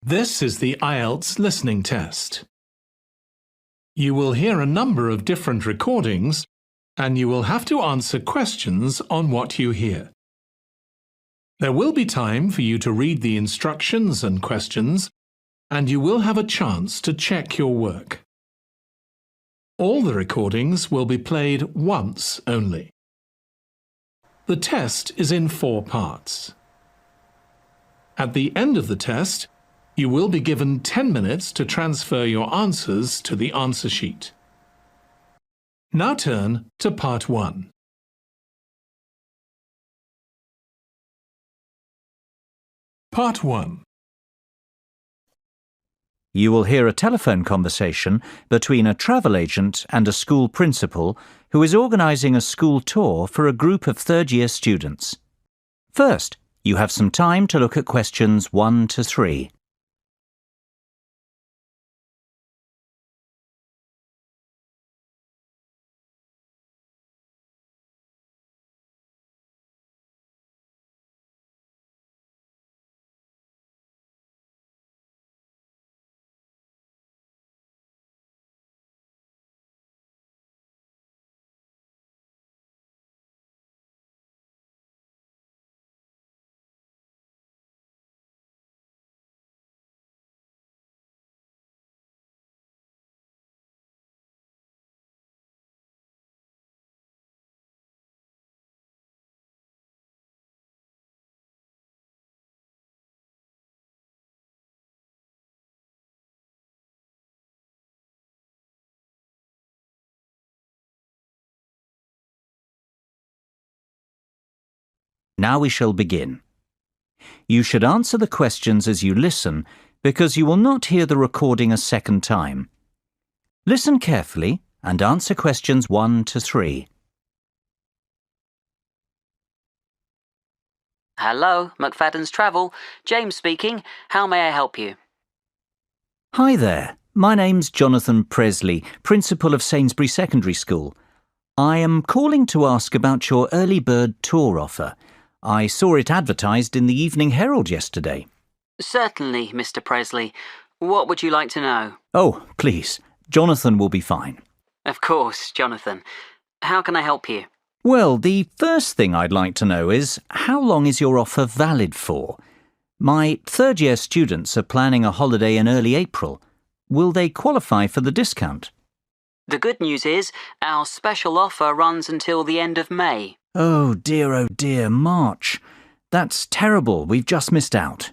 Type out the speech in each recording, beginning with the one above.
This is the IELTS listening test. You will hear a number of different recordings and you will have to answer questions on what you hear. There will be time for you to read the instructions and questions, and you will have a chance to check your work. All the recordings will be played once only. The test is in 4 parts. At the end of the test, you will be given 10 minutes to transfer your answers to the answer sheet. Now turn to Part 1. Part 1. You will hear a telephone conversation between a travel agent and a school principal who is organising a school tour for a group of third-year students. First, you have some time to look at questions 1 to 3. Now we shall begin. You should answer the questions as you listen because you will not hear the recording a second time. Listen carefully and answer questions 1 to 3. Hello, McFadden's Travel. James speaking. How may I help you? Hi there. My name's Jonathan Presley, Principal of Sainsbury Secondary School. I am calling to ask about your early bird tour offer. I saw it advertised in the Evening Herald yesterday. Certainly, Mr. Presley. What would you like to know? Oh, please. Jonathan will be fine. Of course, Jonathan. How can I help you? Well, the first thing I'd like to know is, how long is your offer valid for? My third-year students are planning a holiday in early April. Will they qualify for the discount? The good news is our special offer runs until the end of May. Oh dear, March. That's terrible. We've just missed out.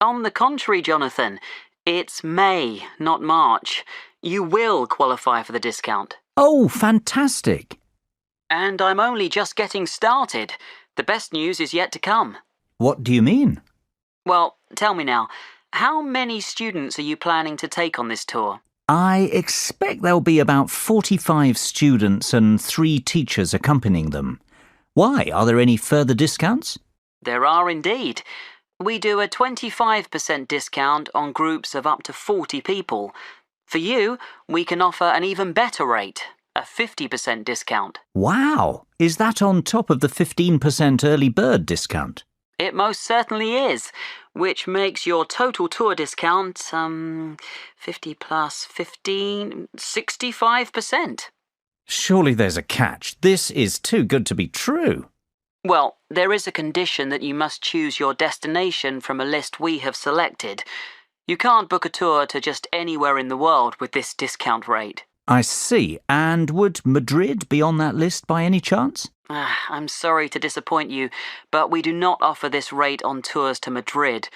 On the contrary, Jonathan, it's May, not March. You will qualify for the discount. Oh, fantastic. And I'm only just getting started. The best news is yet to come. What do you mean? Well, tell me now, how many students are you planning to take on this tour? I expect there'll be about 45 students and 3 teachers accompanying them. Why? Are there any further discounts? There are indeed. We do a 25% discount on groups of up to 40 people. For you, we can offer an even better rate, a 50% discount. Wow! Is that on top of the 15% early bird discount? It most certainly is, which makes your total tour discount, 50 plus 15, 65%. Surely there's a catch. This is too good to be true. Well, there is a condition that you must choose your destination from a list we have selected. You can't book a tour to just anywhere in the world with this discount rate. I see. And would Madrid be on that list by any chance? I'm sorry to disappoint you, but we do not offer this rate on tours to Madrid.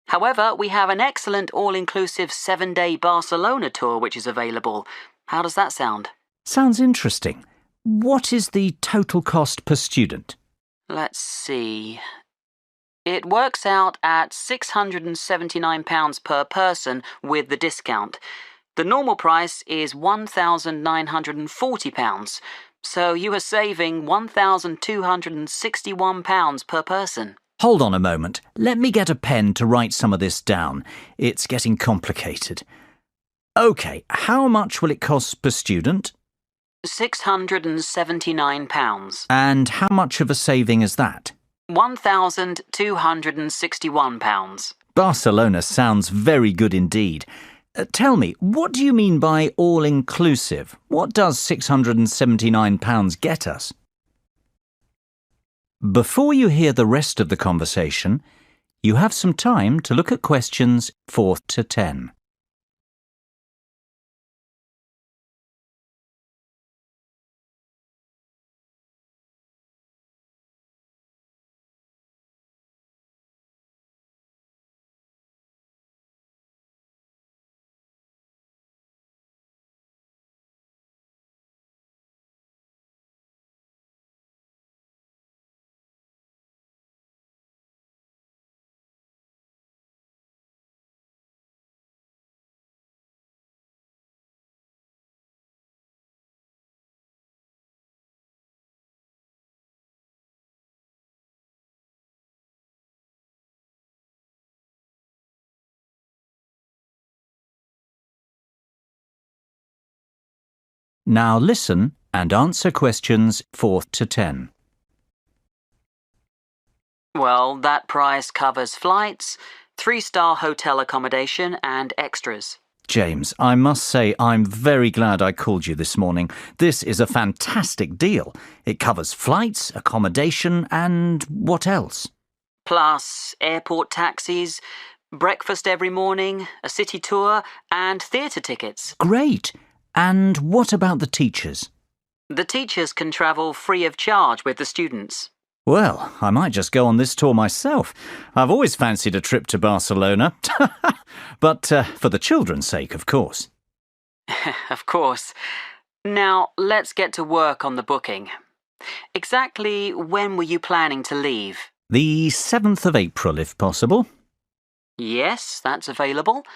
However, we have an excellent all-inclusive 7-day Barcelona tour which is available. How does that sound? Sounds interesting. What is the total cost per student? Let's see. It works out at £679 per person with the discount. The normal price is £1,940, so you are saving £1,261 per person. Hold on a moment. Let me get a pen to write some of this down. It's getting complicated. OK, how much will it cost per student? £679. And how much of a saving is that? £1,261. Barcelona sounds very good indeed. Tell me, what do you mean by all-inclusive? What does £679 get us? Before you hear the rest of the conversation, you have some time to look at questions 4 to 10. Now listen and answer questions 4 to 10. Well, that price covers flights, 3-star hotel accommodation and extras. James, I must say I'm very glad I called you this morning. This is a fantastic deal. It covers flights, accommodation and what else? Plus airport taxis, breakfast every morning, a city tour and theatre tickets. Great! And what about the teachers? The teachers can travel free of charge with the students. Well, I might just go on this tour myself. I've always fancied a trip to Barcelona. But for the children's sake, of course. Of course. Now, let's get to work on the booking. Exactly when were you planning to leave? The 7th of April, if possible. Yes, that's available.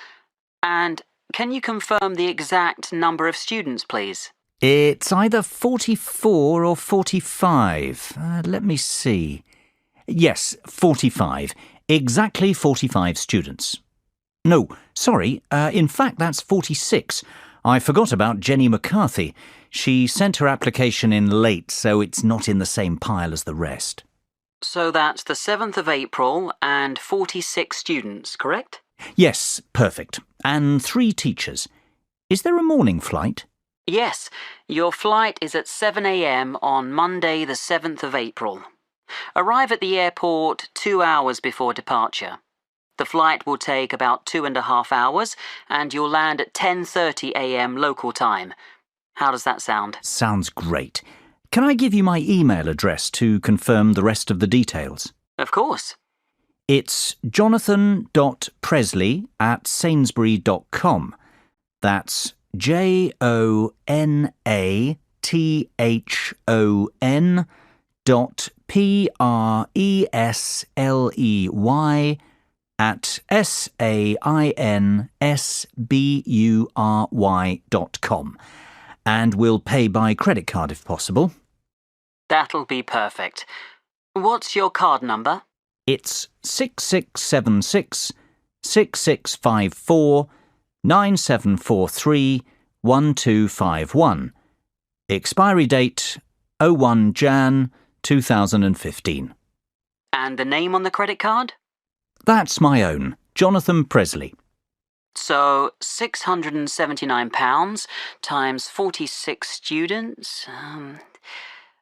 And can you confirm the exact number of students, please? It's either 44 or 45. Let me see. Yes, 45. Exactly 45 students. No, sorry. In fact, that's 46. I forgot about Jenny McCarthy. She sent her application in late, so it's not in the same pile as the rest. So that's the 7th of April and 46 students, correct? Yes, perfect. And 3 teachers. Is there a morning flight? Yes, your flight is at 7 a.m. on Monday the 7th of April. Arrive at the airport 2 hours before departure. The flight will take about 2.5 hours and you'll land at 10:30 a.m. local time. How does that sound? Sounds great. Can I give you my email address to confirm the rest of the details? Of course. It's jonathan.presley@sainsbury.com. That's JONATHAN.PRESLEY@SAINSBURY.com. And we'll pay by credit card if possible. That'll be perfect. What's your card number? It's 6676 6654 9743 1251. Expiry date 01 Jan 2015. And the name on the credit card? That's my own, Jonathan Presley. So £679 times 46 students.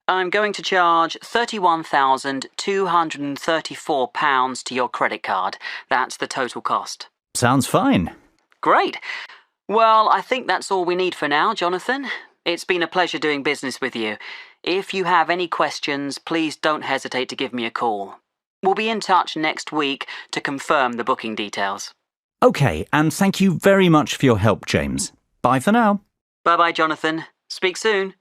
I'm going to charge £31,234 to your credit card. That's the total cost. Sounds fine. Great. Well, I think that's all we need for now, Jonathan. It's been a pleasure doing business with you. If you have any questions, please don't hesitate to give me a call. We'll be in touch next week to confirm the booking details. OK, and thank you very much for your help, James. Bye for now. Bye-bye, Jonathan. Speak soon.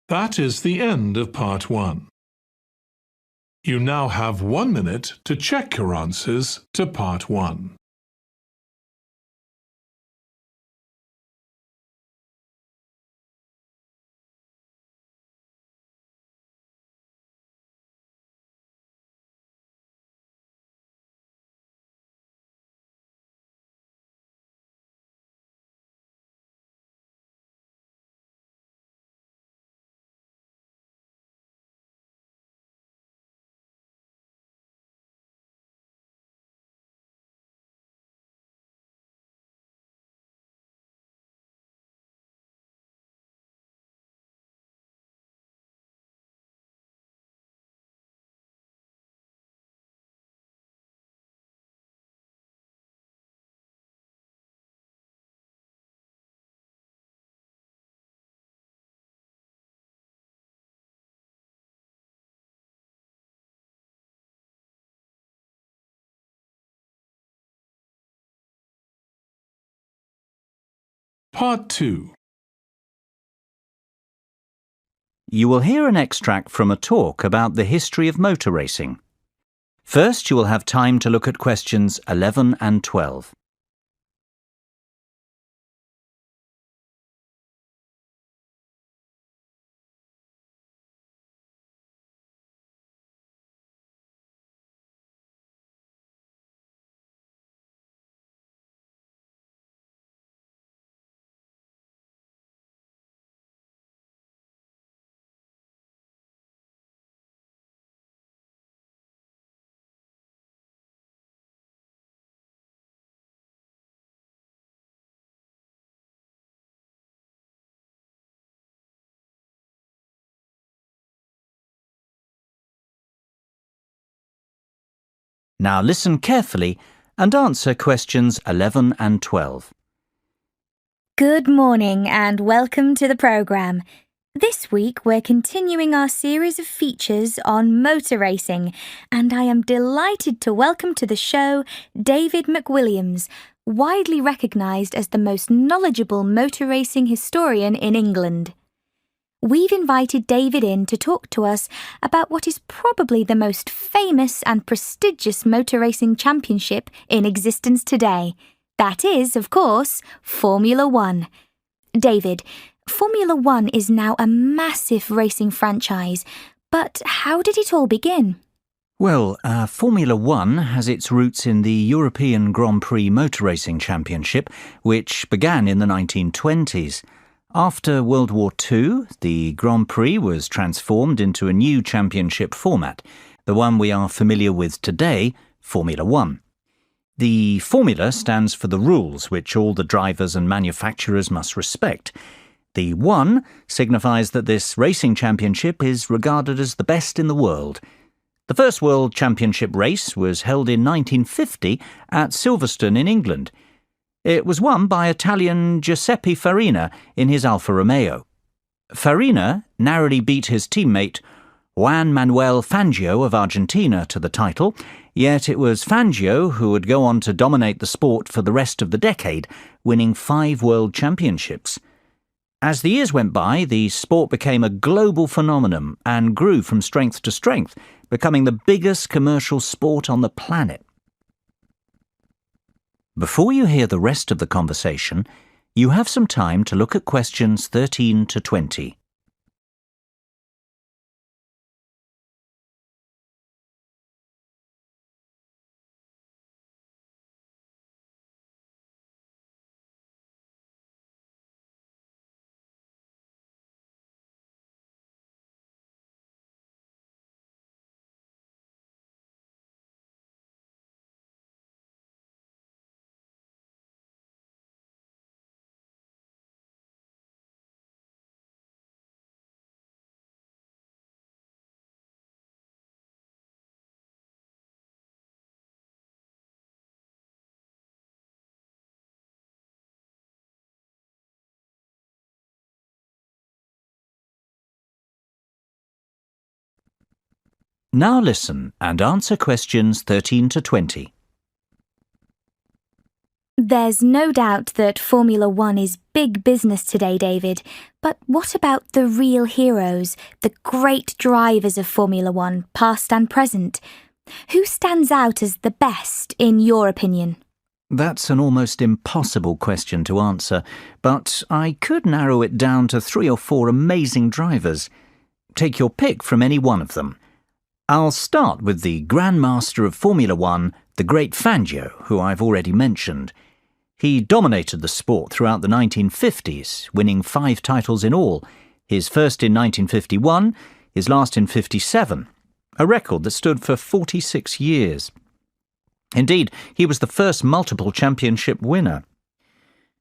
That is the end of part 1. You now have 1 minute to check your answers to part 1. Part 2. You will hear an extract from a talk about the history of motor racing. First, you will have time to look at questions 11 and 12. Now listen carefully and answer questions 11 and 12. Good morning and welcome to the programme. This week we're continuing our series of features on motor racing, and I am delighted to welcome to the show David McWilliams, widely recognised as the most knowledgeable motor racing historian in England. We've invited David in to talk to us about what is probably the most famous and prestigious motor racing championship in existence today. That is, of course, Formula One. David, Formula One is now a massive racing franchise, but how did it all begin? Well, Formula One has its roots in the European Grand Prix Motor Racing Championship, which began in the 1920s. After World War II, the Grand Prix was transformed into a new championship format, the one we are familiar with today, Formula One. The formula stands for the rules which all the drivers and manufacturers must respect. The one signifies that this racing championship is regarded as the best in the world. The first World Championship race was held in 1950 at Silverstone in England. It was won by Italian Giuseppe Farina in his Alfa Romeo. Farina narrowly beat his teammate Juan Manuel Fangio of Argentina to the title, yet it was Fangio who would go on to dominate the sport for the rest of the decade, winning 5 world championships. As the years went by, the sport became a global phenomenon and grew from strength to strength, becoming the biggest commercial sport on the planet. Before you hear the rest of the conversation, you have some time to look at questions 13 to 20. Now listen and answer questions 13 to 20. There's no doubt that Formula One is big business today, David. But what about the real heroes, the great drivers of Formula One, past and present? Who stands out as the best, in your opinion? That's an almost impossible question to answer, but I could narrow it down to 3 or 4 amazing drivers. Take your pick from any one of them. I'll start with the Grand Master of Formula One, the great Fangio, who I've already mentioned. He dominated the sport throughout the 1950s, winning 5 titles in all, his first in 1951, his last in 57, a record that stood for 46 years. Indeed, he was the first multiple championship winner.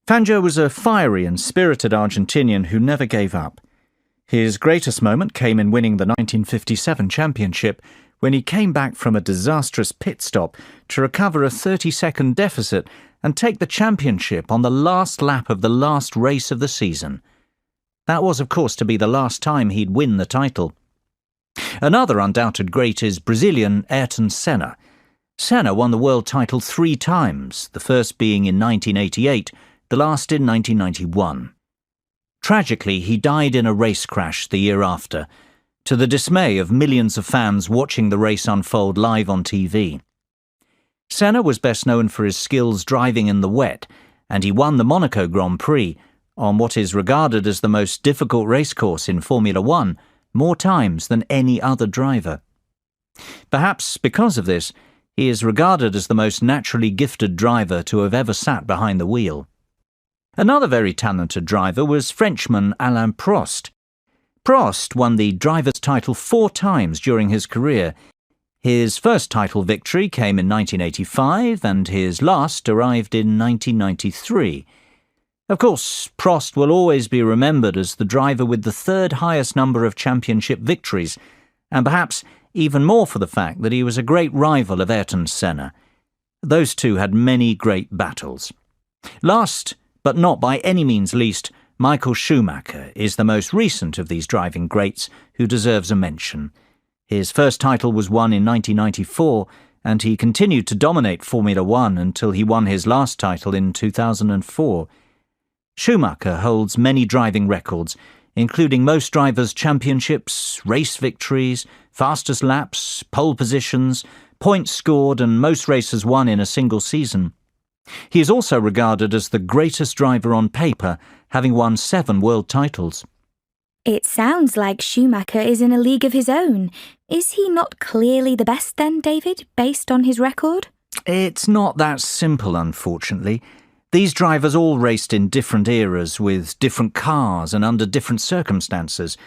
Fangio was a fiery and spirited Argentinian who never gave up. His greatest moment came in winning the 1957 championship, when he came back from a disastrous pit stop to recover a 30-second deficit and take the championship on the last lap of the last race of the season. That was, of course, to be the last time he'd win the title. Another undoubted great is Brazilian Ayrton Senna. Senna won the world title 3 times, the first being in 1988, the last in 1991. Tragically, he died in a race crash the year after, to the dismay of millions of fans watching the race unfold live on TV. Senna was best known for his skills driving in the wet, and he won the Monaco Grand Prix on what is regarded as the most difficult racecourse in Formula One more times than any other driver. Perhaps because of this, he is regarded as the most naturally gifted driver to have ever sat behind the wheel. Another very talented driver was Frenchman Alain Prost. Prost won the driver's title 4 times during his career. His first title victory came in 1985 and his last arrived in 1993. Of course, Prost will always be remembered as the driver with the 3rd highest number of championship victories, and perhaps even more for the fact that he was a great rival of Ayrton Senna. Those two had many great battles. Last, but not by any means least, Michael Schumacher is the most recent of these driving greats who deserves a mention. His first title was won in 1994, and he continued to dominate Formula One until he won his last title in 2004. Schumacher holds many driving records, including most drivers' championships, race victories, fastest laps, pole positions, points scored, and most races won in a single season. He is also regarded as the greatest driver on paper, having won 7 world titles. It sounds like Schumacher is in a league of his own. Is he not clearly the best then, David, based on his record? It's not that simple, unfortunately. These drivers all raced in different eras with different cars and under different circumstances.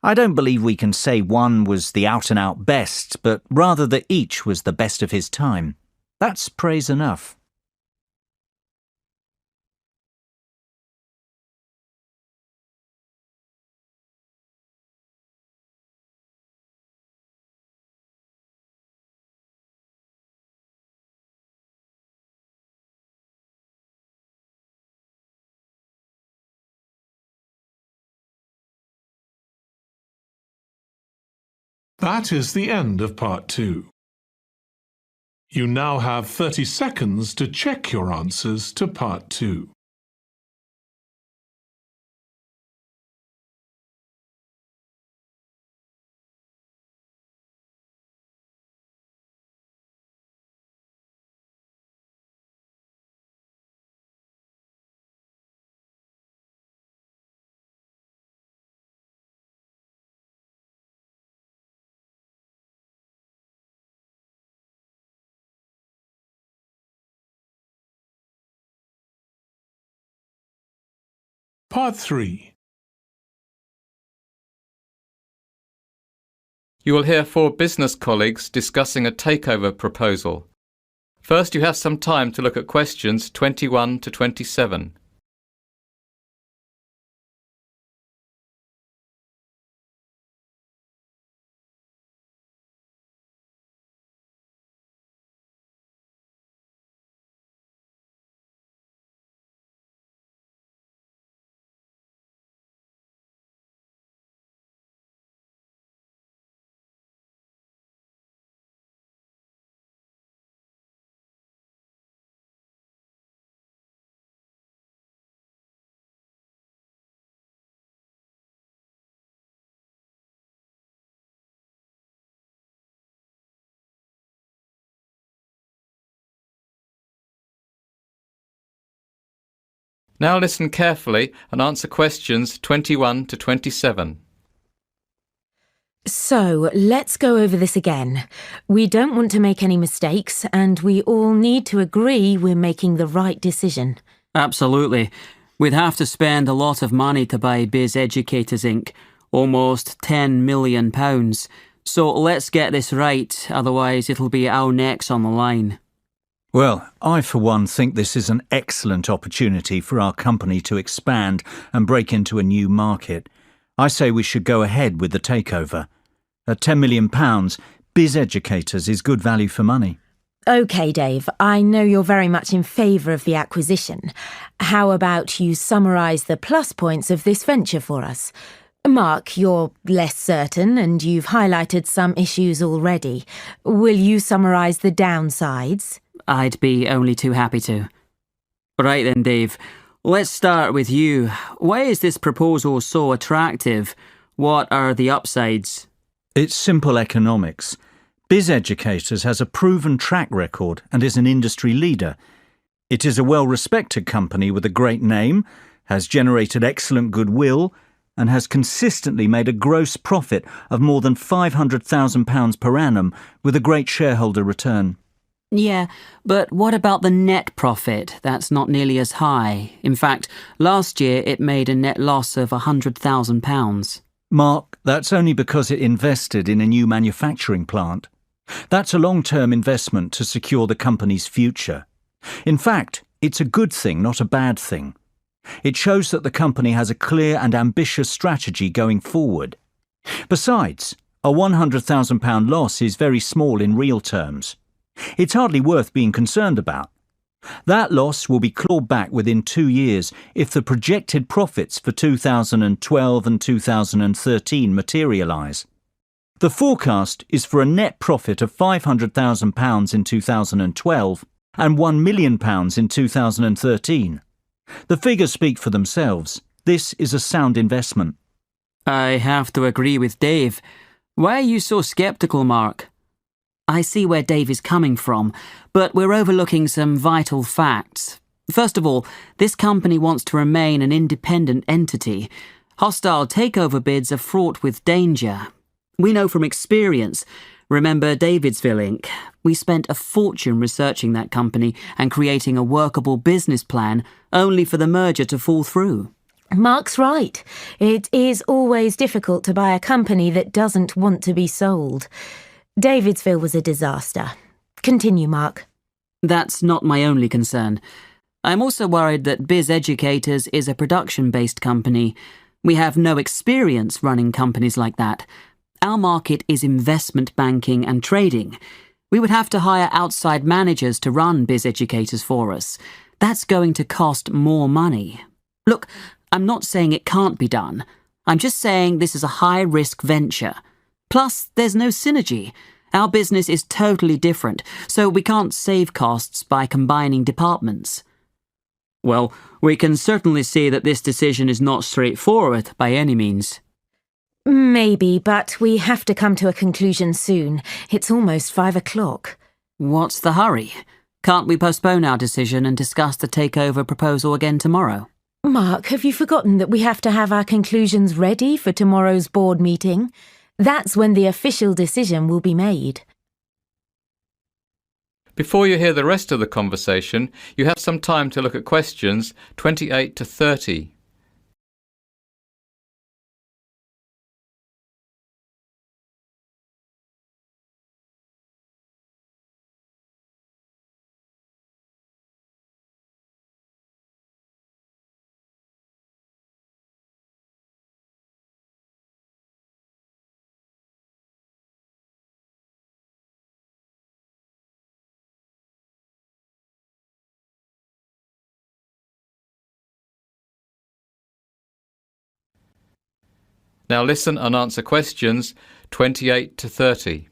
I don't believe we can say one was the out-and-out best, but rather that each was the best of his time. That's praise enough. That is the end of part 2. You now have 30 seconds to check your answers to part 2. Part 3. You will hear 4 business colleagues discussing a takeover proposal. First, you have some time to look at questions 21 to 27. Now listen carefully and answer questions 21 to 27. So, let's go over this again. We don't want to make any mistakes, and we all need to agree we're making the right decision. Absolutely. We'd have to spend a lot of money to buy Biz Educators Inc., almost £10 million. So let's get this right, otherwise it'll be our necks on the line. Well, I for one think this is an excellent opportunity for our company to expand and break into a new market. I say we should go ahead with the takeover. At £10 million, Biz Educators is good value for money. OK, Dave, I know you're very much in favour of the acquisition. How about you summarise the plus points of this venture for us? Mark, you're less certain and you've highlighted some issues already. Will you summarise the downsides? I'd be only too happy to. Right then, Dave. let's start with you. Why is this proposal so attractive? What are the upsides? It's simple economics. Biz Educators has a proven track record and is an industry leader. It is a well-respected company with a great name, has generated excellent goodwill, and has consistently made a gross profit of more than £500,000 per annum with a great shareholder return. Yeah, but what about the net profit? That's not nearly as high. In fact, last year it made a net loss of £100,000. Mark, that's only because it invested in a new manufacturing plant. That's a long-term investment to secure the company's future. In fact, it's a good thing, not a bad thing. It shows that the company has a clear and ambitious strategy going forward. Besides, a £100,000 loss is very small in real terms. It's hardly worth being concerned about. That loss will be clawed back within 2 years if the projected profits for 2012 and 2013 materialise. The forecast is for a net profit of £500,000 in 2012 and £1 million in 2013. The figures speak for themselves. This is a sound investment. I have to agree with Dave. Why are you so sceptical, Mark? I see where Dave is coming from, but we're overlooking some vital facts. First of all, this company wants to remain an independent entity. Hostile takeover bids are fraught with danger. We know from experience. Remember Davidsville Inc.? We spent a fortune researching that company and creating a workable business plan, only for the merger to fall through. Mark's right. It is always difficult to buy a company that doesn't want to be sold. Davidsville was a disaster. Continue, Mark. That's not my only concern. I'm also worried that Biz Educators is a production-based company. We have no experience running companies like that. Our market is investment banking and trading. We would have to hire outside managers to run Biz Educators for us. That's going to cost more money. Look, I'm not saying it can't be done. I'm just saying this is a high-risk venture. Plus, there's no synergy. Our business is totally different, so we can't save costs by combining departments. Well, we can certainly see that this decision is not straightforward by any means. Maybe, but we have to come to a conclusion soon. It's almost 5 o'clock. What's the hurry? Can't we postpone our decision and discuss the takeover proposal again tomorrow? Mark, have you forgotten that we have to have our conclusions ready for tomorrow's board meeting? That's when the official decision will be made. Before you hear the rest of the conversation, you have some time to look at questions 28 to 30. Now listen and answer questions 28 to 30.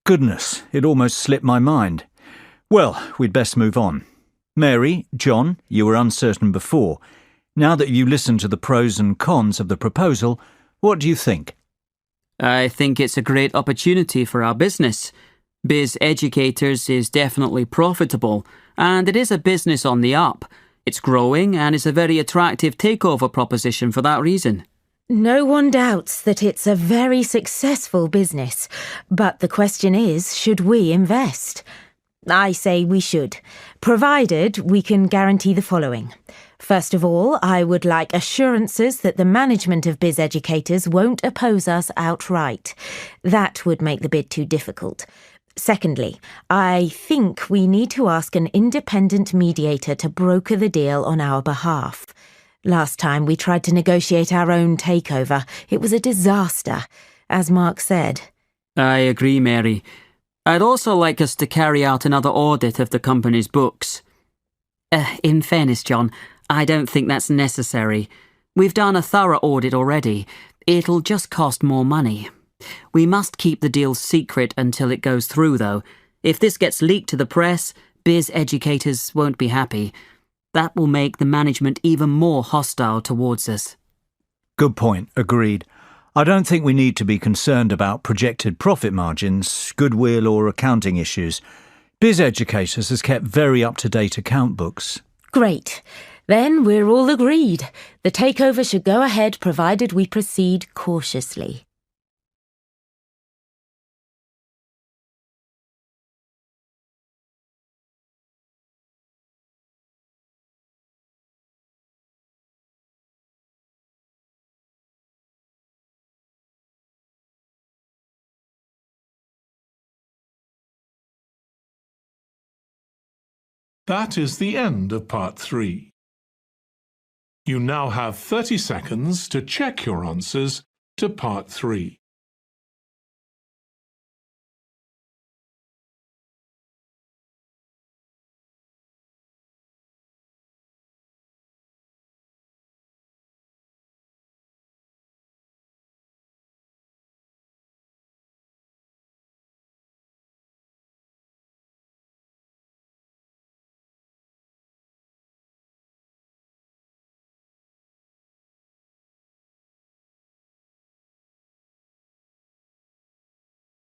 Goodness, it almost slipped my mind. Well, we'd best move on. Mary, John, you were uncertain before. Now that you listened to the pros and cons of the proposal, what do you think? I think it's a great opportunity for our business. Biz Educators is definitely profitable, and it is a business on the up. It's growing and is a very attractive takeover proposition for that reason. No one doubts that it's a very successful business, but the question is, should we invest? I say we should, provided we can guarantee the following. First of all, I would like assurances that the management of Biz Educators won't oppose us outright. That would make the bid too difficult. Secondly, I think we need to ask an independent mediator to broker the deal on our behalf. Last time we tried to negotiate our own takeover. It was a disaster, as Mark said. I agree, Mary. I'd also like us to carry out another audit of the company's books. In fairness, John, I don't think that's necessary. We've done a thorough audit already. It'll just cost more money. We must keep the deal secret until it goes through, though. If this gets leaked to the press, Biz Educators won't be happy. That will make the management even more hostile towards us. Good point, agreed. I don't think we need to be concerned about projected profit margins, goodwill or accounting issues. Biz Educators has kept very up-to-date account books. Great. Then we're all agreed. The takeover should go ahead provided we proceed cautiously. That is the end of part 3. You now have 30 seconds to check your answers to part 3.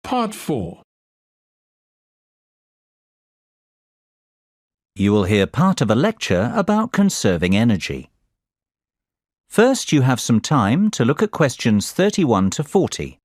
Part 4. You will hear part of a lecture about conserving energy. First, you have some time to look at questions 31 to 40.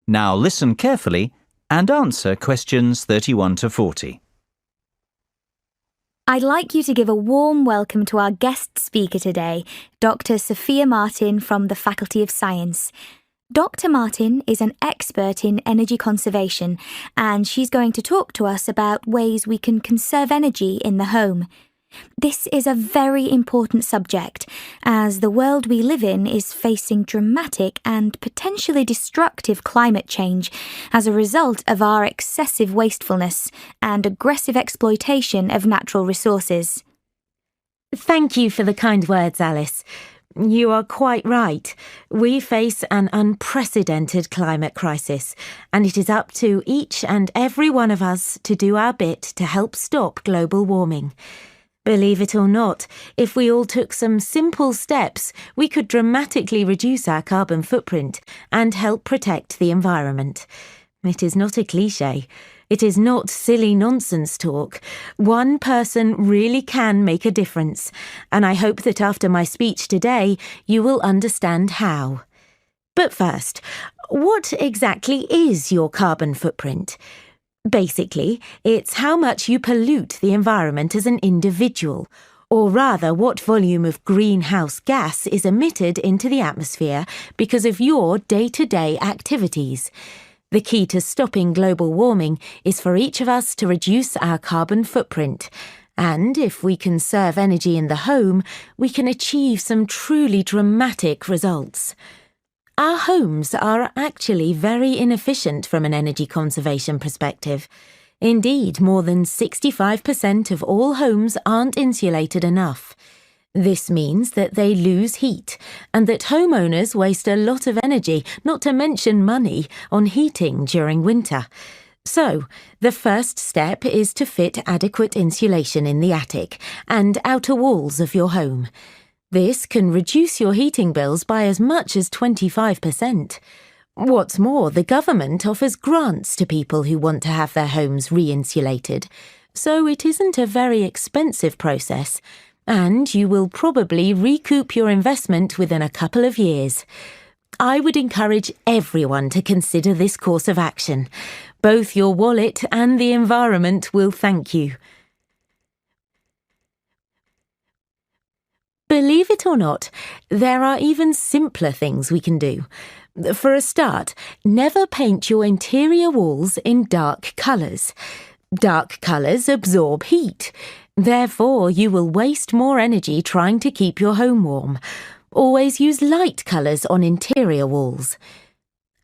Now listen carefully and answer questions 31 to 40. I'd like you to give a warm welcome to our guest speaker today, Dr. Sophia Martin from the Faculty of Science. Dr. Martin is an expert in energy conservation, and she's going to talk to us about ways we can conserve energy in the home. This is a very important subject, as the world we live in is facing dramatic and potentially destructive climate change as a result of our excessive wastefulness and aggressive exploitation of natural resources. Thank you for the kind words, Alice. You are quite right. We face an unprecedented climate crisis, and it is up to each and every one of us to do our bit to help stop global warming. Believe it or not, if we all took some simple steps, we could dramatically reduce our carbon footprint and help protect the environment. It is not a cliché. It is not silly nonsense talk. One person really can make a difference, and I hope that after my speech today, you will understand how. But first, what exactly is your carbon footprint? Basically, it's how much you pollute the environment as an individual, or rather what volume of greenhouse gas is emitted into the atmosphere because of your day-to-day activities. The key to stopping global warming is for each of us to reduce our carbon footprint. And if we conserve energy in the home, we can achieve some truly dramatic results. Our homes are actually very inefficient from an energy conservation perspective. Indeed, more than 65% of all homes aren't insulated enough. This means that they lose heat, and that homeowners waste a lot of energy, not to mention money, on heating during winter. So, the first step is to fit adequate insulation in the attic and outer walls of your home. This can reduce your heating bills by as much as 25%. What's more, the government offers grants to people who want to have their homes re-insulated, so it isn't a very expensive process, and you will probably recoup your investment within a couple of years. I would encourage everyone to consider this course of action. Both your wallet and the environment will thank you. Believe it or not, there are even simpler things we can do. For a start, never paint your interior walls in dark colours. Dark colours absorb heat. Therefore, you will waste more energy trying to keep your home warm. Always use light colours on interior walls.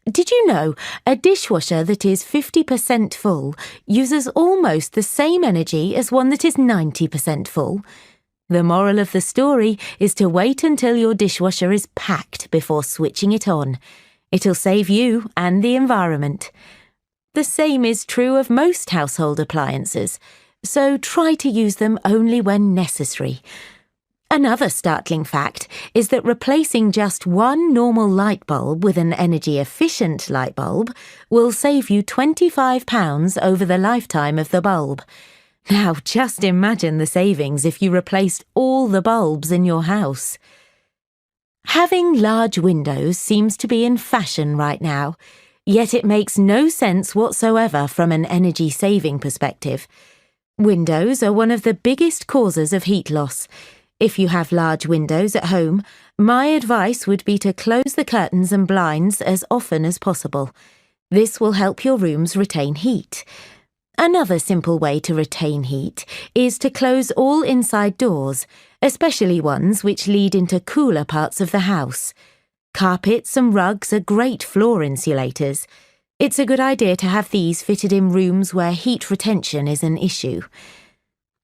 Did you know a dishwasher that is 50% full uses almost the same energy as one that is 90% full? The moral of the story is to wait until your dishwasher is packed before switching it on. It'll save you and the environment. The same is true of most household appliances, so try to use them only when necessary. Another startling fact is that replacing just one normal light bulb with an energy-efficient light bulb will save you £25 over the lifetime of the bulb. Now, just imagine the savings if you replaced all the bulbs in your house. Having large windows seems to be in fashion right now, yet it makes no sense whatsoever from an energy-saving perspective. Windows are one of the biggest causes of heat loss. If you have large windows at home, my advice would be to close the curtains and blinds as often as possible. This will help your rooms retain heat. Another simple way to retain heat is to close all inside doors, especially ones which lead into cooler parts of the house. Carpets and rugs are great floor insulators. It's a good idea to have these fitted in rooms where heat retention is an issue.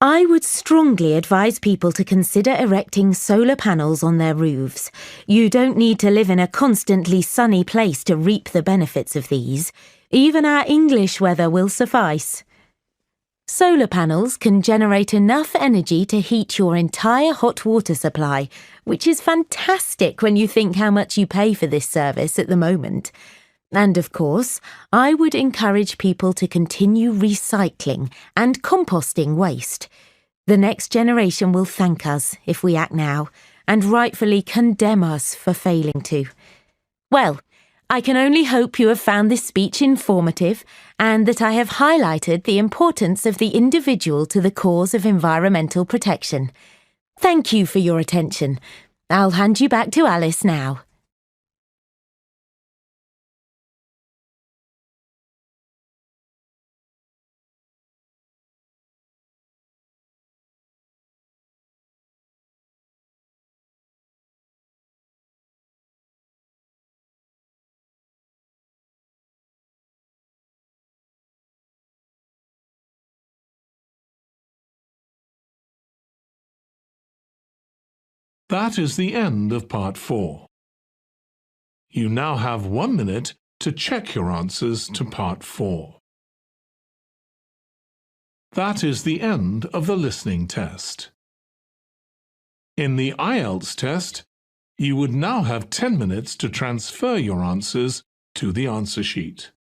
I would strongly advise people to consider erecting solar panels on their roofs. You don't need to live in a constantly sunny place to reap the benefits of these. Even our English weather will suffice. Solar panels can generate enough energy to heat your entire hot water supply, which is fantastic when you think how much you pay for this service at the moment. And of course, I would encourage people to continue recycling and composting waste. The next generation will thank us if we act now, and rightfully condemn us for failing to. Well, I can only hope you have found this speech informative and that I have highlighted the importance of the individual to the cause of environmental protection. Thank you for your attention. I'll hand you back to Alice now. That is the end of part 4. You now have 1 minute to check your answers to part 4. That is the end of the listening test. In the IELTS test, you would now have 10 minutes to transfer your answers to the answer sheet.